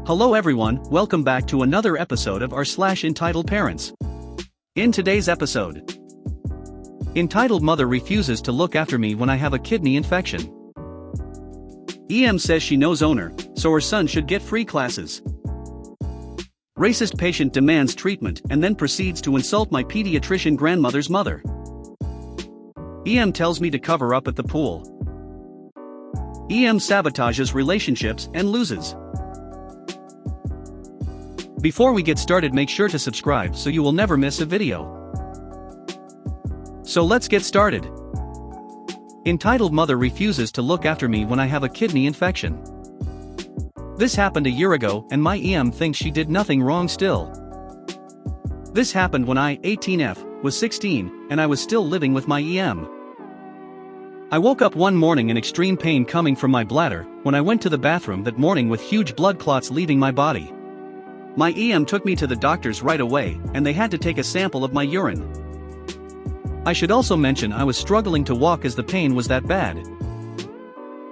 Hello everyone, welcome back to another episode of our Entitled Parents. In today's episode, entitled mother refuses to look after me when I have a kidney infection. EM says she knows owner, so her son should get free classes. Racist patient demands treatment and then proceeds to insult my pediatrician grandmother's mother. EM tells me to cover up at the pool. EM sabotages relationships and loses. Before we get started, make sure to subscribe so you will never miss a video. So let's get started. Entitled mother refuses to look after me when I have a kidney infection. This happened a year ago and my EM thinks she did nothing wrong still. This happened when I, 18F, was 16, and I was still living with my EM. I woke up one morning in extreme pain coming from my bladder when I went to the bathroom that morning with huge blood clots leaving my body. My EM took me to the doctors right away, and they had to take a sample of my urine. I should also mention I was struggling to walk as the pain was that bad.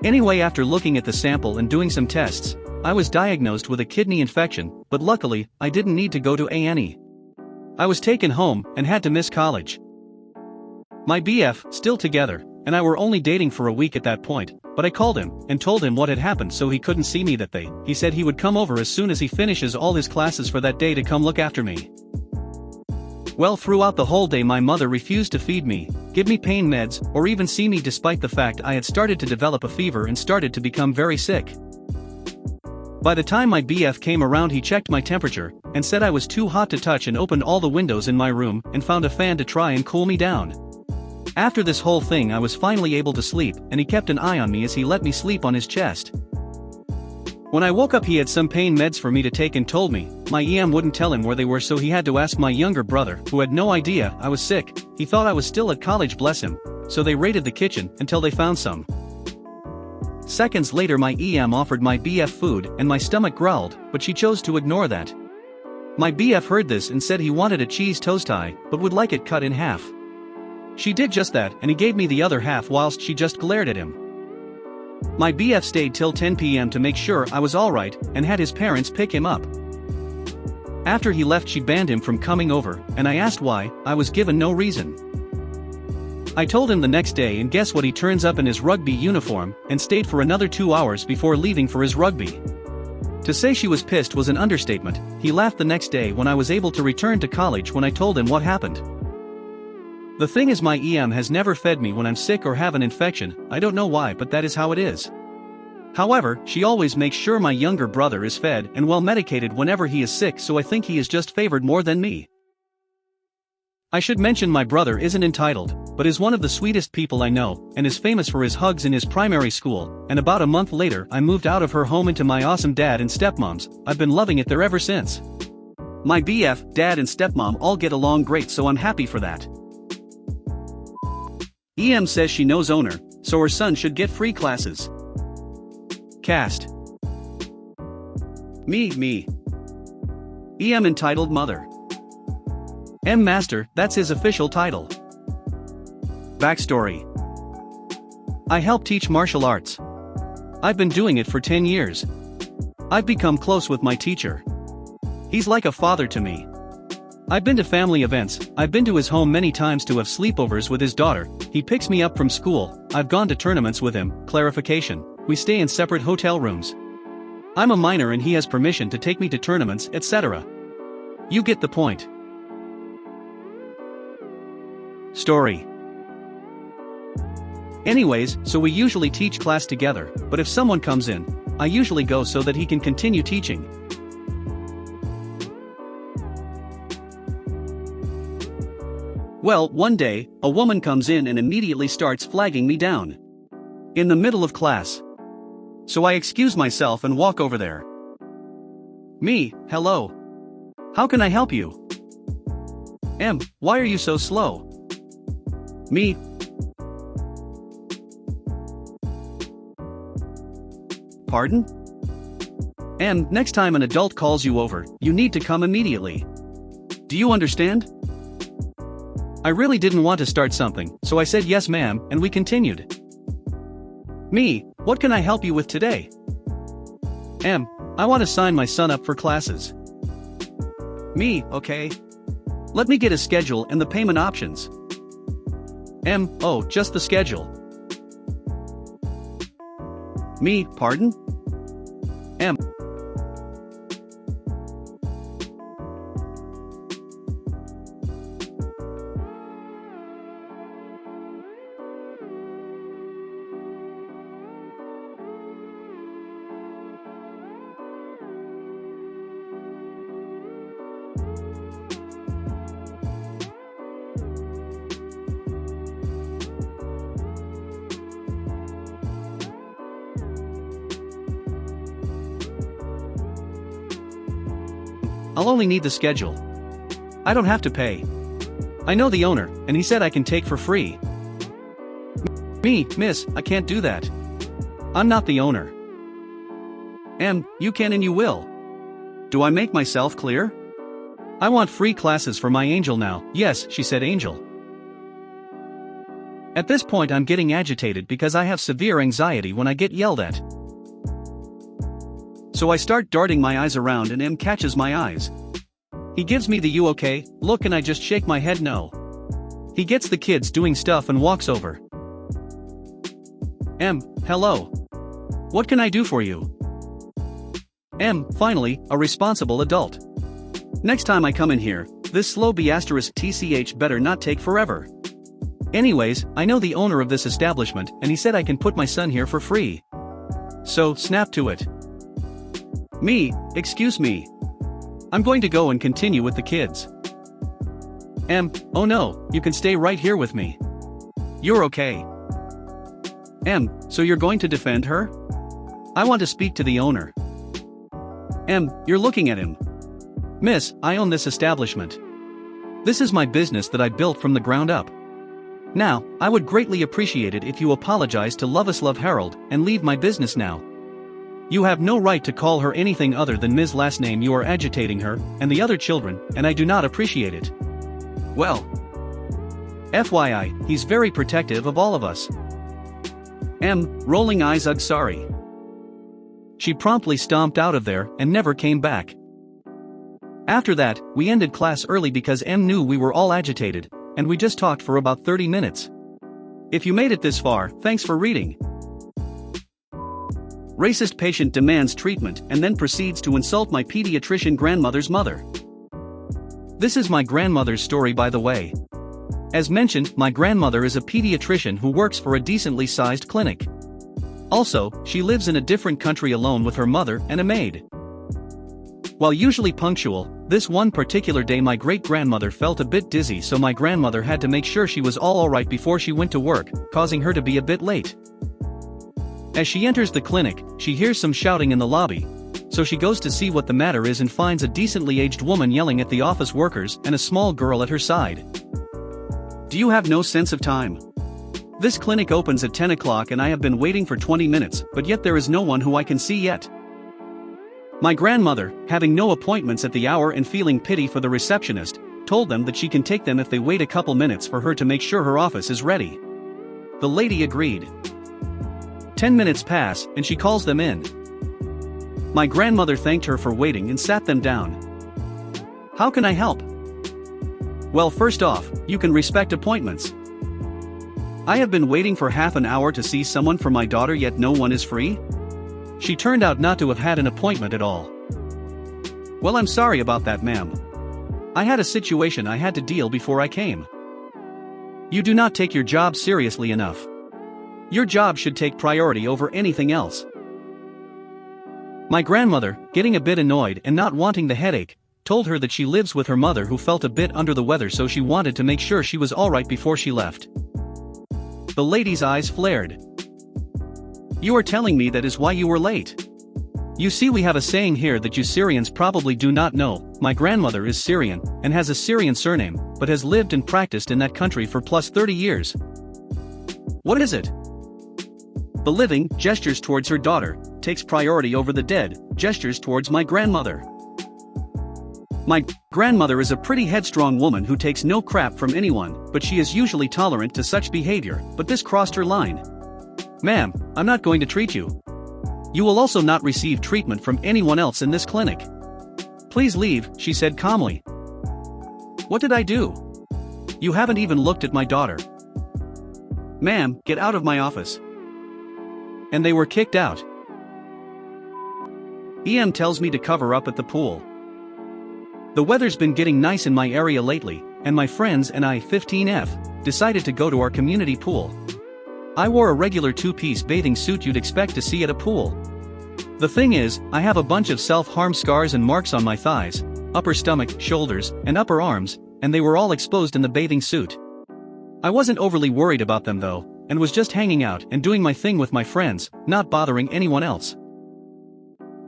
Anyway, after looking at the sample and doing some tests, I was diagnosed with a kidney infection, but luckily, I didn't need to go to A&E. I was taken home and had to miss college. My BF, still together, and I were only dating for a week at that point, but I called him and told him what had happened so he couldn't see me that day. He said he would come over as soon as he finishes all his classes for that day to come look after me. Well, throughout the whole day my mother refused to feed me, give me pain meds, or even see me despite the fact I had started to develop a fever and started to become very sick. By the time my BF came around, he checked my temperature and said I was too hot to touch and opened all the windows in my room and found a fan to try and cool me down. After this whole thing I was finally able to sleep, and he kept an eye on me as he let me sleep on his chest. When I woke up he had some pain meds for me to take and told me my EM wouldn't tell him where they were, so he had to ask my younger brother, who had no idea I was sick. He thought I was still at college, bless him, so they raided the kitchen until they found some. Seconds later my EM offered my BF food and my stomach growled, but she chose to ignore that. My BF heard this and said he wanted a cheese toast tie, but would like it cut in half. She did just that, and he gave me the other half whilst she just glared at him. My BF stayed till 10 p.m. to make sure I was alright and had his parents pick him up. After he left she banned him from coming over, and I asked why. I was given no reason. I told him the next day, and guess what, he turns up in his rugby uniform and stayed for another 2 hours before leaving for his rugby. To say she was pissed was an understatement. He laughed the next day when I was able to return to college when I told him what happened. The thing is, my EM has never fed me when I'm sick or have an infection. I don't know why, but that is how it is. However, she always makes sure my younger brother is fed and well medicated whenever he is sick, so I think he is just favored more than me. I should mention my brother isn't entitled, but is one of the sweetest people I know, and is famous for his hugs in his primary school, and about a month later I moved out of her home into my awesome dad and stepmom's. I've been loving it there ever since. My BF, dad and stepmom all get along great, so I'm happy for that. EM says she knows owner, so her son should get free classes. Cast. Me. EM entitled mother. M Master, that's his official title. Backstory. I help teach martial arts. I've been doing it for 10 years. I've become close with my teacher. He's like a father to me. I've been to family events, I've been to his home many times to have sleepovers with his daughter, he picks me up from school, I've gone to tournaments with him. Clarification, we stay in separate hotel rooms. I'm a minor and he has permission to take me to tournaments, etc. You get the point. Story. Anyways, so we usually teach class together, but if someone comes in, I usually go so that he can continue teaching. Well, one day, a woman comes in and immediately starts flagging me down. In the middle of class. So I excuse myself and walk over there. Me, hello. How can I help you? M, why are you so slow? Me. Pardon? M, next time an adult calls you over, you need to come immediately. Do you understand? I really didn't want to start something, so I said yes ma'am, and we continued. Me, what can I help you with today? M, I want to sign my son up for classes. Me, okay. Let me get his schedule and the payment options. Oh, just the schedule. Me, pardon? I'll only need the schedule. I don't have to pay. I know the owner, and he said I can take for free. Me, miss, I can't do that. I'm not the owner. You can and you will. Do I make myself clear? I want free classes for my angel now. Yes, she said angel. At this point I'm getting agitated because I have severe anxiety when I get yelled at. So I start darting my eyes around and M catches my eyes. He gives me the "you okay" look and I just shake my head no. He gets the kids doing stuff and walks over. Hello. What can I do for you? Finally, a responsible adult. Next time I come in here, this slow *tch better not take forever. Anyways, I know the owner of this establishment and he said I can put my son here for free. So, snap to it. Me, excuse me. I'm going to go and continue with the kids. Oh no, you can stay right here with me. You're okay. So you're going to defend her? I want to speak to the owner. You're looking at him. Miss, I own this establishment. This is my business that I built from the ground up. Now, I would greatly appreciate it if you apologize to Lovis Love Harold and leave my business now. You have no right to call her anything other than Ms. last name. You are agitating her and the other children, and I do not appreciate it. Well, FYI, he's very protective of all of us. Rolling eyes, ugh, sorry. She promptly stomped out of there and never came back. After that, we ended class early because knew we were all agitated, and we just talked for about 30 minutes. If you made it this far, thanks for reading. Racist patient demands treatment and then proceeds to insult my pediatrician grandmother's mother. This is my grandmother's story, by the way. As mentioned, my grandmother is a pediatrician who works for a decently sized clinic. Also, she lives in a different country alone with her mother and a maid. While usually punctual, this one particular day my great-grandmother felt a bit dizzy, so my grandmother had to make sure she was all alright before she went to work, causing her to be a bit late. As she enters the clinic, she hears some shouting in the lobby. So she goes to see what the matter is and finds a decently aged woman yelling at the office workers and a small girl at her side. Do you have no sense of time? This clinic opens at 10 o'clock and I have been waiting for 20 minutes, but yet there is no one who I can see yet. My grandmother, having no appointments at the hour and feeling pity for the receptionist, told them that she can take them if they wait a couple minutes for her to make sure her office is ready. The lady agreed. 10 minutes pass and she calls them in. My grandmother thanked her for waiting and sat them down. How can I help? Well, first off, you can respect appointments. I have been waiting for half an hour to see someone for my daughter, yet no one is free? She turned out not to have had an appointment at all. Well, I'm sorry about that, ma'am. I had a situation I had to deal before I came. You do not take your job seriously enough. Your job should take priority over anything else. My grandmother, getting a bit annoyed and not wanting the headache, told her that she lives with her mother who felt a bit under the weather, so she wanted to make sure she was alright before she left. The lady's eyes flared. You are telling me that is why you were late? You see, we have a saying here that you Syrians probably do not know. My grandmother is Syrian and has a Syrian surname, but has lived and practiced in that country for plus 30 years. What is it? The living, gestures towards her daughter, takes priority over the dead, gestures towards my grandmother. My grandmother is a pretty headstrong woman who takes no crap from anyone, but she is usually tolerant to such behavior, but this crossed her line. Ma'am, I'm not going to treat you. You will also not receive treatment from anyone else in this clinic. Please leave, she said calmly. What did I do? You haven't even looked at my daughter. Ma'am, get out of my office. And they were kicked out. EM tells me to cover up at the pool. The weather's been getting nice in my area lately, and my friends and I, 15F, decided to go to our community pool. I wore a regular two-piece bathing suit you'd expect to see at a pool. The thing is, I have a bunch of self-harm scars and marks on my thighs, upper stomach, shoulders, and upper arms, and they were all exposed in the bathing suit. I wasn't overly worried about them though, and was just hanging out and doing my thing with my friends, not bothering anyone else.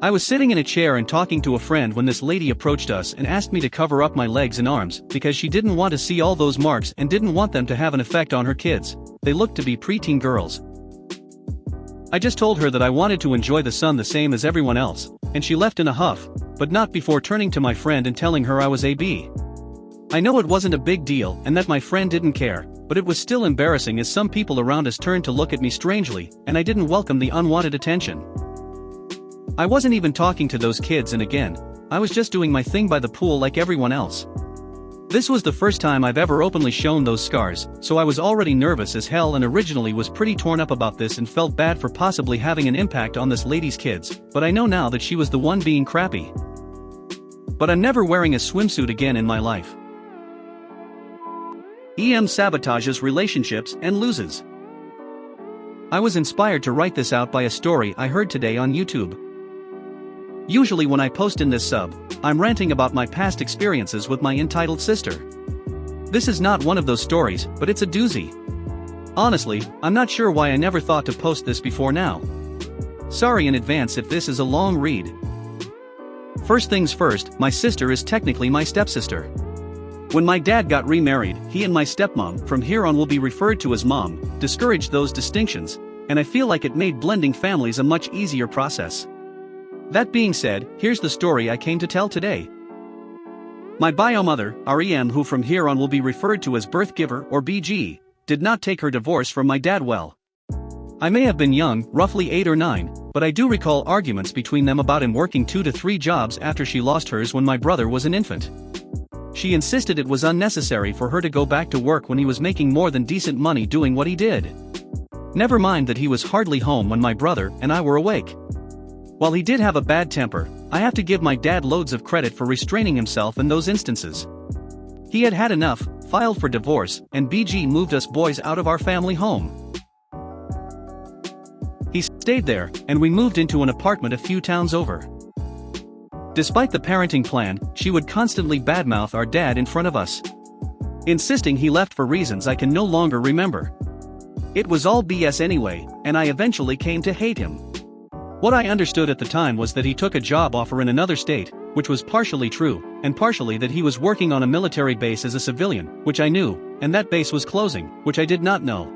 I was sitting in a chair and talking to a friend when this lady approached us and asked me to cover up my legs and arms because she didn't want to see all those marks and didn't want them to have an effect on her kids. They looked to be preteen girls. I just told her that I wanted to enjoy the sun the same as everyone else, and she left in a huff, but not before turning to my friend and telling her I was AB. I know it wasn't a big deal and that my friend didn't care, but it was still embarrassing as some people around us turned to look at me strangely, and I didn't welcome the unwanted attention. I wasn't even talking to those kids, and again, I was just doing my thing by the pool like everyone else. This was the first time I've ever openly shown those scars, so I was already nervous as hell and originally was pretty torn up about this and felt bad for possibly having an impact on this lady's kids, but I know now that she was the one being crappy. But I'm never wearing a swimsuit again in my life. EM sabotages relationships and loses. I was inspired to write this out by a story I heard today on YouTube. Usually when I post in this sub, I'm ranting about my past experiences with my entitled sister. This is not one of those stories, but it's a doozy. Honestly, I'm not sure why I never thought to post this before now. Sorry in advance if this is a long read. First things first, my sister is technically my stepsister. When my dad got remarried, he and my stepmom, from here on will be referred to as mom, discouraged those distinctions, and I feel like it made blending families a much easier process. That being said, here's the story I came to tell today. My bio mother, REM, who from here on will be referred to as birth giver or BG, did not take her divorce from my dad well. I may have been young, roughly 8 or 9, but I do recall arguments between them about him working 2 to 3 jobs after she lost hers when my brother was an infant. She insisted it was unnecessary for her to go back to work when he was making more than decent money doing what he did. Never mind that he was hardly home when my brother and I were awake. While he did have a bad temper, I have to give my dad loads of credit for restraining himself in those instances. He had had enough, filed for divorce, and BG moved us boys out of our family home. He stayed there, and we moved into an apartment a few towns over. Despite the parenting plan, she would constantly badmouth our dad in front of us, insisting he left for reasons I can no longer remember. It was all BS anyway, and I eventually came to hate him. What I understood at the time was that he took a job offer in another state, which was partially true, and partially that he was working on a military base as a civilian, which I knew, and that base was closing, which I did not know.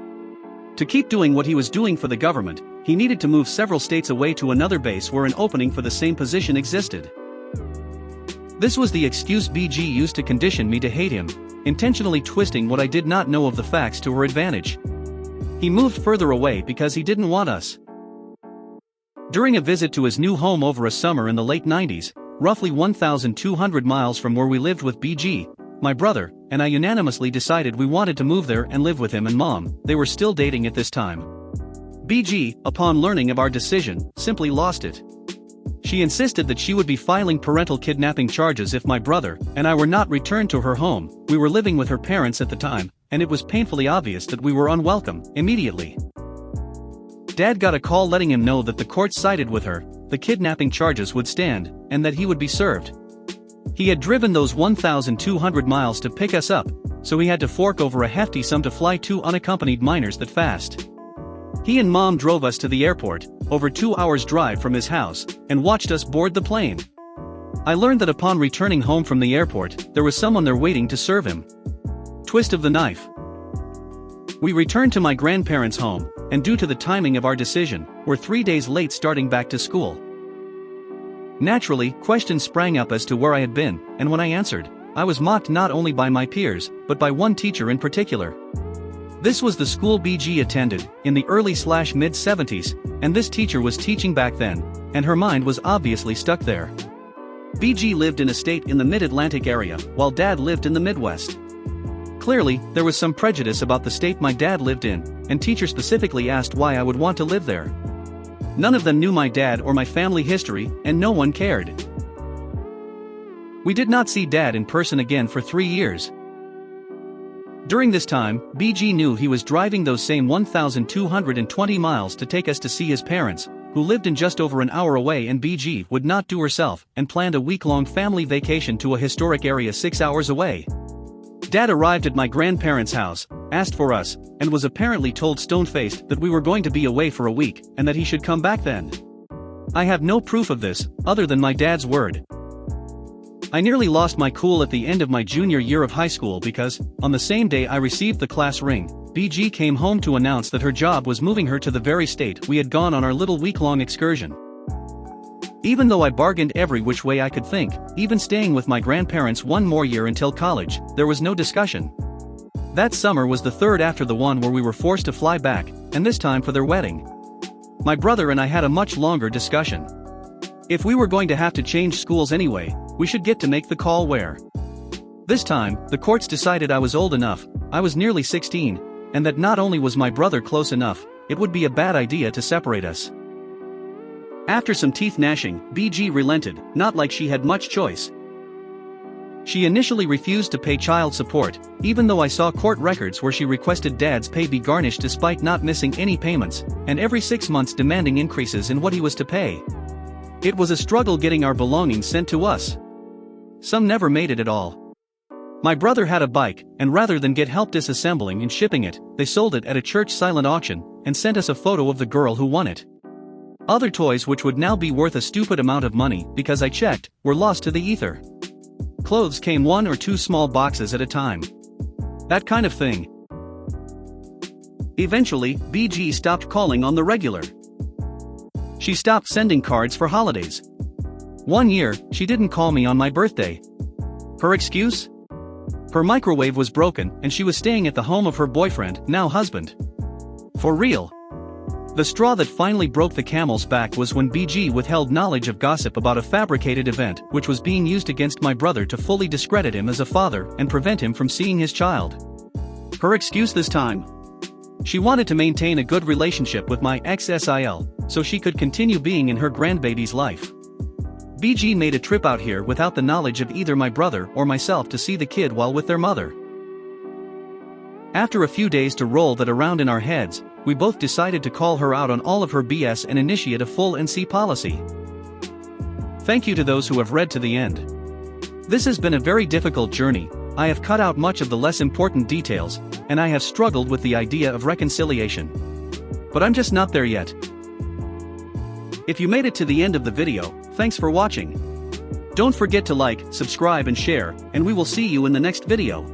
To keep doing what he was doing for the government, he needed to move several states away to another base where an opening for the same position existed. This was the excuse BG used to condition me to hate him, intentionally twisting what I did not know of the facts to her advantage. He moved further away because he didn't want us. During a visit to his new home over a summer in the late 90s, roughly 1,200 miles from where we lived with BG, my brother and I unanimously decided we wanted to move there and live with him and mom. They were still dating at this time. BG, upon learning of our decision, simply lost it. She insisted that she would be filing parental kidnapping charges if my brother and I were not returned to her home. We were living with her parents at the time, and it was painfully obvious that we were unwelcome. Immediately, Dad got a call letting him know that the court sided with her, the kidnapping charges would stand, and that he would be served. He had driven those 1,200 miles to pick us up, so he had to fork over a hefty sum to fly 2 unaccompanied minors that fast. He and mom drove us to the airport, over 2 hours drive from his house, and watched us board the plane. I learned that upon returning home from the airport, there was someone there waiting to serve him. Twist of the knife. We returned to my grandparents' home, and due to the timing of our decision, were 3 days late starting back to school. Naturally, questions sprang up as to where I had been, and when I answered, I was mocked not only by my peers, but by one teacher in particular. This was the school BG attended, in the early/mid 70s, and this teacher was teaching back then, and her mind was obviously stuck there. BG lived in a state in the mid-Atlantic area, while Dad lived in the Midwest. Clearly, there was some prejudice about the state my dad lived in, and teacher specifically asked why I would want to live there. None of them knew my dad or my family history, and no one cared. We did not see Dad in person again for 3 years. During this time, BG knew he was driving those same 1,220 miles to take us to see his parents, who lived in just over an hour away, and BG would not do herself and planned a week-long family vacation to a historic area 6 hours away. Dad arrived at my grandparents' house, asked for us, and was apparently told stone-faced that we were going to be away for a week and that he should come back then. I have no proof of this, other than my dad's word. I nearly lost my cool at the end of my junior year of high school because, on the same day I received the class ring, BG came home to announce that her job was moving her to the very state we had gone on our little week-long excursion. Even though I bargained every which way I could think, even staying with my grandparents one more year until college, there was no discussion. That summer was the third after the one where we were forced to fly back, and this time for their wedding. My brother and I had a much longer discussion. If we were going to have to change schools anyway, we should get to make the call where. This time, the courts decided I was old enough, I was nearly 16, and that not only was my brother close enough, it would be a bad idea to separate us. After some teeth gnashing, BG relented, not like she had much choice. She initially refused to pay child support, even though I saw court records where she requested Dad's pay be garnished despite not missing any payments, and every 6 months demanding increases in what he was to pay. It was a struggle getting our belongings sent to us. Some never made it at all. My brother had a bike, and rather than get help disassembling and shipping it, they sold it at a church silent auction, and sent us a photo of the girl who won it. Other toys which would now be worth a stupid amount of money, because I checked, were lost to the ether. Clothes came 1 or 2 small boxes at a time. That kind of thing. Eventually, BG stopped calling on the regular. She stopped sending cards for holidays. 1 year, she didn't call me on my birthday. Her excuse? Her microwave was broken and she was staying at the home of her boyfriend, now husband. For real. The straw that finally broke the camel's back was when BG withheld knowledge of gossip about a fabricated event which was being used against my brother to fully discredit him as a father and prevent him from seeing his child. Her excuse this time? She wanted to maintain a good relationship with my ex-SIL, so she could continue being in her grandbaby's life. BG made a trip out here without the knowledge of either my brother or myself to see the kid while with their mother. After a few days to roll that around in our heads, we both decided to call her out on all of her BS and initiate a full NC policy. Thank you to those who have read to the end. This has been a very difficult journey. I have cut out much of the less important details, and I have struggled with the idea of reconciliation. But I'm just not there yet. If you made it to the end of the video, thanks for watching. Don't forget to like, subscribe and share, and we will see you in the next video.